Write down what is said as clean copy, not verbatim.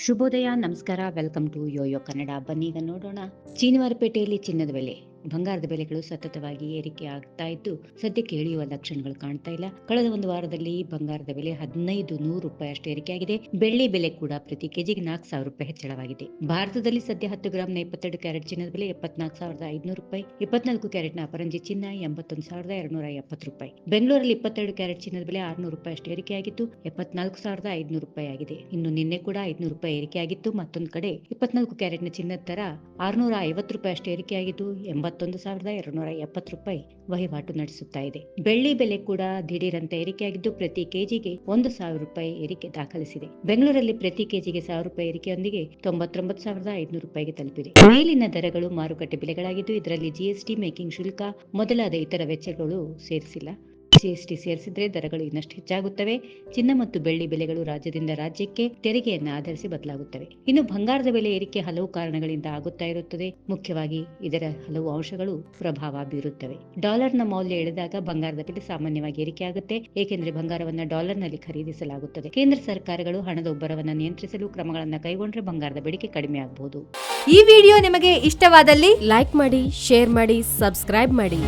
ಶುಭೋದಯ, ನಮಸ್ಕಾರ, welcome to Yoyo Kannada. ಬನ್ನೀಗ ನೋಡೋಣ ಚೀನಿವಾರಪೇಟೆಯಲ್ಲಿ ಚಿನ್ನದ ಬೆಲೆ. ಬಂಗಾರದ ಬೆಲೆಗಳು ಸತತವಾಗಿ ಏರಿಕೆ ಆಗ್ತಾ ಇದ್ದು ಸದ್ಯಕ್ಕೆ ಇಳಿಯುವ ಲಕ್ಷಣಗಳು ಕಾಣ್ತಾ ಇಲ್ಲ. ಕಳೆದ ಒಂದು ವಾರದಲ್ಲಿ ಬಂಗಾರದ ಬೆಲೆ 1500 ರೂಪಾಯಿ ಅಷ್ಟು ಏರಿಕೆಯಾಗಿದೆ. ಬೆಳ್ಳಿ ಬೆಲೆ ಕೂಡ ಪ್ರತಿ ಕೆಜಿಗೆ 4000 ರೂಪಾಯಿ ಹೆಚ್ಚಳವಾಗಿದೆ. ಭಾರತದಲ್ಲಿ ಸದ್ಯ 10 ಗ್ರಾಂನ 22 ಕ್ಯಾರೆಟ್ ಚಿನ್ನದ ಬೆಲೆ 74,500 ರೂಪಾಯಿ, 24 ಕ್ಯಾರೆಟ್ನ ಅಪರಂಜಿ ಚಿನ್ನ 81,270 ರೂಪಾಯಿ. ಬೆಂಗಳೂರಲ್ಲಿ 22 ಕ್ಯಾರೆಟ್ ಚಿನ್ನದ ಬೆಲೆ 600 ರೂಪಾಯಿ ಅಷ್ಟು ಏರಿಕೆಯಾಗಿದ್ದು 74,500 ರೂಪಾಯಿ ಆಗಿದೆ. ಇನ್ನು ನಿನ್ನೆ ಕೂಡ 500 ರೂಪಾಯಿ ಏರಿಕೆಯಾಗಿತ್ತು. ಮತ್ತೊಂದು ಕಡೆ 24 ಕ್ಯಾರೆಟ್ನ ಚಿನ್ನದ ದರ 650 ರೂಪಾಯಿ ಅಷ್ಟು ಏರಿಕೆಯಾಗಿದ್ದು 81,270 ರೂಪಾಯಿ ವಹಿವಾಟು ನಡೆಸುತ್ತಾ ಇದೆ. ಬೆಳ್ಳಿ ಬೆಲೆ ಕೂಡ ದಿಢೀರಂತೆ ಏರಿಕೆಯಾಗಿದ್ದು ಪ್ರತಿ ಕೆಜಿಗೆ 1,000 ರೂಪಾಯಿ ಏರಿಕೆ ದಾಖಲಿಸಿದೆ. ಬೆಂಗಳೂರಲ್ಲಿ ಪ್ರತಿ ಕೆಜಿಗೆ 1,000 ರೂಪಾಯಿ ಏರಿಕೆಯೊಂದಿಗೆ 99,500 ರೂಪಾಯಿಗೆ ತಲುಪಿದೆ. ಮೇಲಿನ ದರಗಳು ಮಾರುಕಟ್ಟೆ ಬೆಲೆಗಳಾಗಿದ್ದು ಇದರಲ್ಲಿ ಜಿಎಸ್ಟಿ, ಮೇಕಿಂಗ್ ಶುಲ್ಕ ಮೊದಲಾದ ಇತರ ವೆಚ್ಚಗಳು ಸೇರಿಸಿಲ್ಲ. ಜಿಎಸ್ಟಿ ಸೇರಿಸಿದ್ರೆ ದರಗಳು ಇನ್ನಷ್ಟು ಹೆಚ್ಚಾಗುತ್ತವೆ. ಚಿನ್ನ ಮತ್ತು ಬೆಳ್ಳಿ ಬೆಲೆಗಳು ರಾಜ್ಯದಿಂದ ರಾಜ್ಯಕ್ಕೆ ತೆರಿಗೆಯನ್ನು ಆಧರಿಸಿ ಬದಲಾಗುತ್ತವೆ. ಇನ್ನು ಬಂಗಾರದ ಬೆಲೆ ಏರಿಕೆ ಹಲವು ಕಾರಣಗಳಿಂದ ಆಗುತ್ತಾ ಇರುತ್ತದೆ. ಮುಖ್ಯವಾಗಿ ಇದರ ಹಲವು ಅಂಶಗಳು ಪ್ರಭಾವ ಬೀರುತ್ತವೆ. ಡಾಲರ್ನ ಮೌಲ್ಯ ಇಳಿದಾಗ ಬಂಗಾರದ ಬೆಲೆ ಸಾಮಾನ್ಯವಾಗಿ ಏರಿಕೆಯಾಗುತ್ತೆ, ಏಕೆಂದರೆ ಬಂಗಾರವನ್ನು ಡಾಲರ್ನಲ್ಲಿ ಖರೀದಿಸಲಾಗುತ್ತದೆ. ಕೇಂದ್ರ ಸರ್ಕಾರಗಳು ಹಣದ ಉಬ್ಬರವನ್ನು ನಿಯಂತ್ರಿಸಲು ಕ್ರಮಗಳನ್ನು ಕೈಗೊಂಡ್ರೆ ಬಂಗಾರದ ಬೇಡಿಕೆ ಕಡಿಮೆ ಆಗಬಹುದು. ಈ ವಿಡಿಯೋ ನಿಮಗೆ ಇಷ್ಟವಾದಲ್ಲಿ ಲೈಕ್ ಮಾಡಿ, ಶೇರ್ ಮಾಡಿ, ಸಬ್ಸ್ಕ್ರೈಬ್ ಮಾಡಿ.